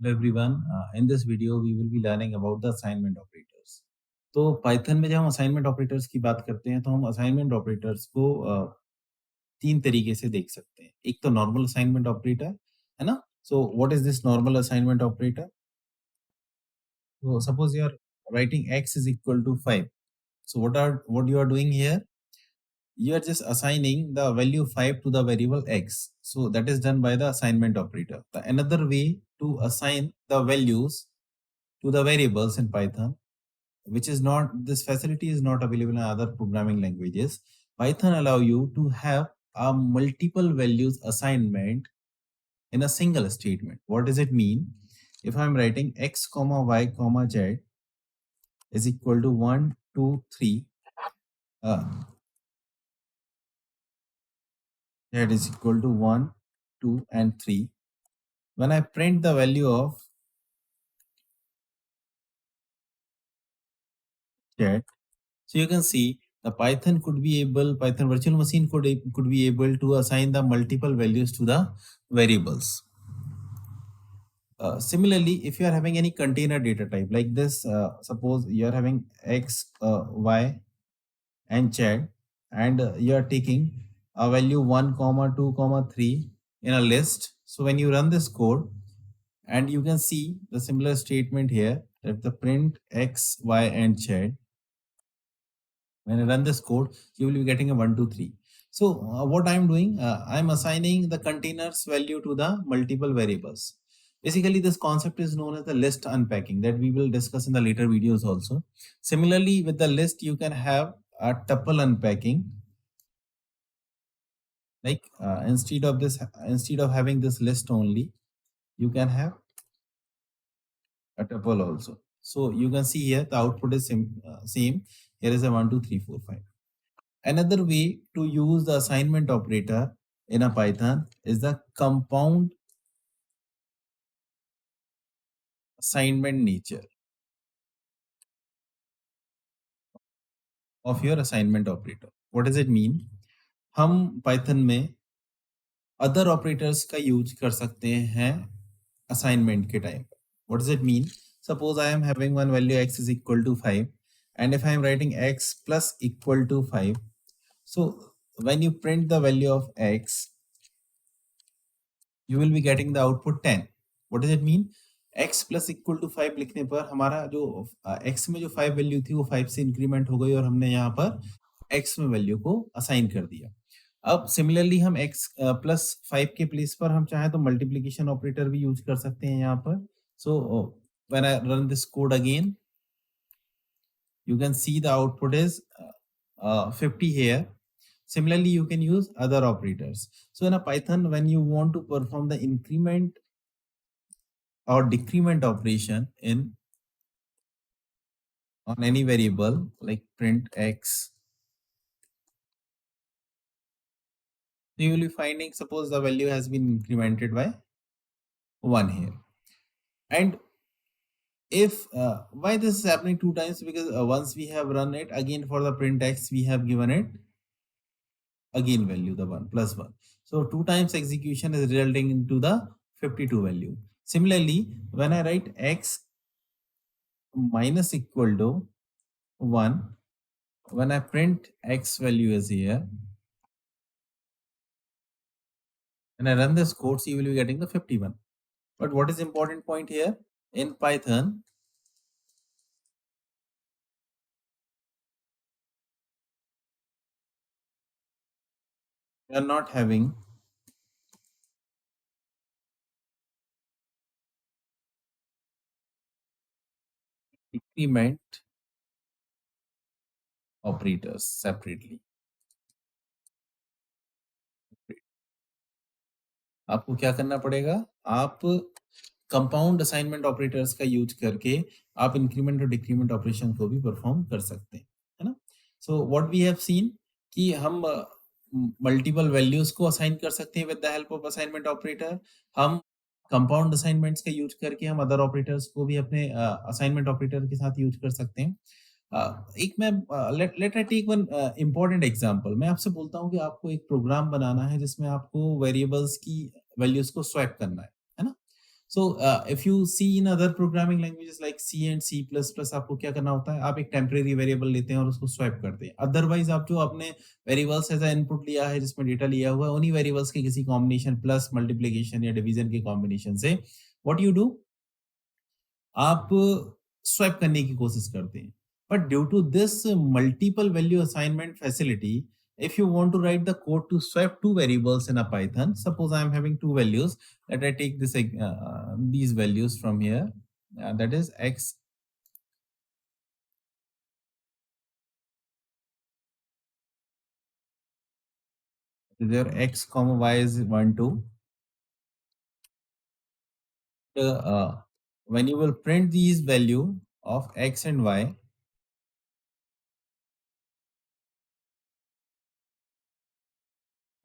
Hello everyone. In this video, we will be learning about the assignment operators. तो Python में जब हम assignment operators की बात करते हैं तो हम असाइनमेंट ऑपरेटर्स को तीन तरीके से देख सकते हैं. एक तो नॉर्मल असाइनमेंट ऑपरेटर है ना. So what is this normal assignment operator? So suppose you are writing x is equal to 5. So what you are doing here? You are just assigning the value 5 to the variable x. So that is done by the assignment operator. The another way to assign the values to the variables in Python, which is not, this facility is not available in other programming languages. Python allow you to have a multiple values assignment in a single statement. What does it mean? If I'm writing x comma y comma z is equal to 1 2 3, that is equal to 1 2 and 3. When I print the value of z, so you can see the Python virtual machine could be able to assign the multiple values to the variables. Similarly, if you are having any container data type like this, suppose you are having x, y, and z, and you are taking a value 1 comma 2 comma 3 in a list. So when you run this code, and you can see the similar statement here, that the print x, y, and z. When I run this code, you will be getting a 1 2 3. So what I'm doing, I'm assigning the containers value to the multiple variables. Basically, this concept is known as the list unpacking, that we will discuss in the later videos also. Similarly, with the list, you can have a tuple unpacking. Like instead of having this list only, you can have a tuple also. So you can see here the output is same. Here is a 1 2 3 4 5. Another way to use the assignment operator in a Python is the compound assignment nature of your assignment operator. What does it mean? हम Python में other operators का use कर सकते हैं assignment के time पर. What does it mean? Suppose I am having one value x is equal to 5, and if I am writing x plus equal to 5, so when you print the value of x, you will be getting the output 10. What does it mean? x plus equal to 5 लिखने पर हमारा जो x में जो 5 value थी वो 5 से increment हो गई और हमने यहाँ पर x में वैल्यू को असाइन कर दिया. अब सिमिलरली हम x प्लस 5 के प्लेस पर हम चाहे तो मल्टीप्लिकेशन ऑपरेटर भी यूज कर सकते हैं यहाँ पर. So when I run this code again, you can see the output is 50 here. Similarly, you can use other operators. So in a Python, when you want to perform the increment or decrement operation on any variable like print x, you will be finding, suppose the value has been incremented by 1 here. And if why this is happening two times? Because once we have run it again for the print x, we have given it again value the 1 plus 1. So 2 times execution is resulting into the 52 value. Similarly, when I write x minus equal to 1, when I print x value is here, and I run this code, so you will be getting the 51. But what is important point here? In Python, we are not having decrement operators separately. आपको क्या करना पड़ेगा? आप compound assignment operators का use करके आप increment और decrement operation को भी परफॉर्म कर सकते हैं, है ना. So what we have seen कि हम मल्टीपल वैल्यूज को असाइन कर सकते हैं with the help of assignment operator. हम कंपाउंड असाइनमेंट्स का यूज करके हम अदर ऑपरेटर्स को भी अपने असाइनमेंट ऑपरेटर के साथ यूज कर सकते हैं. एक मैं let I take one important example. मैं आपसे बोलता हूँ कि आपको एक प्रोग्राम बनाना है जिसमें आपको वेरिएबल्स की वैल्यूज को स्वैप करना है ना. So if you see in other programming languages like C and C plus plus, आपको क्या करना होता है, आप एक टेम्परेरी वेरिएबल लेते हैं और उसको स्वैप करते हैं। अदरवाइज आप जो अपने वेरिएबल्स एज इनपुट लिया है, जिसमें डेटा लिया हुआ है, उन्हीं वेरिएबल्स के किसी कॉम्बिनेशन, प्लस मल्टीप्लिकेशन या डिवीजन के कॉम्बिनेशन से व्हाट यू डू, आप स्वैप करने की कोशिश करते हैं। But due to this multiple value assignment facility, if you want to write the code to swap two variables in a Python, suppose I am having two values, let I take these values from here, that is x, there x comma y is 1 2. When you will print these value of x and y,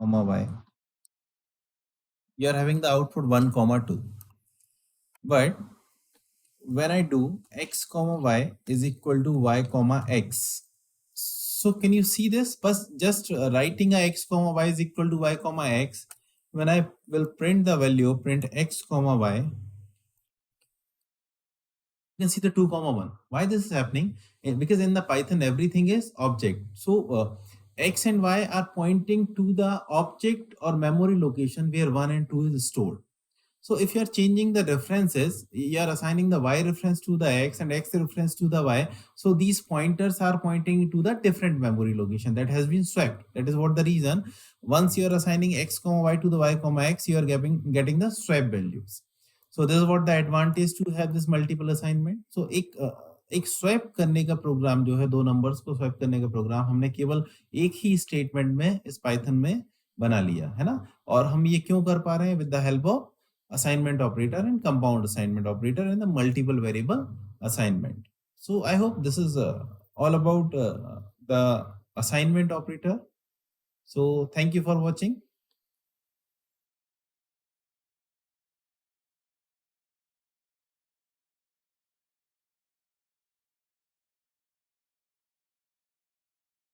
comma y, you are having the output 1 comma 2. But when I do x comma y is equal to y comma x, so can you see this? But just writing a x comma y is equal to y comma x, when I will print the value, print x comma y, you can see the 2 comma 1. Why this is happening? Because in the Python everything is object. So x and y are pointing to the object or memory location where 1 and 2 is stored. So if you are changing the references, you are assigning the y reference to the x and x reference to the y. So these pointers are pointing to the different memory location that has been swapped. That is what the reason. Once you are assigning x comma y to the y comma x, you are getting the swap values. So this is what the advantage to have this multiple assignment. So एक swap करने का programme जो है, दो numbers को swap करने का programme हमने केवल एक ही स्टेटमेंट में इस पाइथन में बना लिया है ना। और हम ये क्यों कर पा रहे हैं? With the help of assignment operator and compound assignment operator and the multiple variable assignment. So I hope this is all about the assignment operator. So thank you for watching.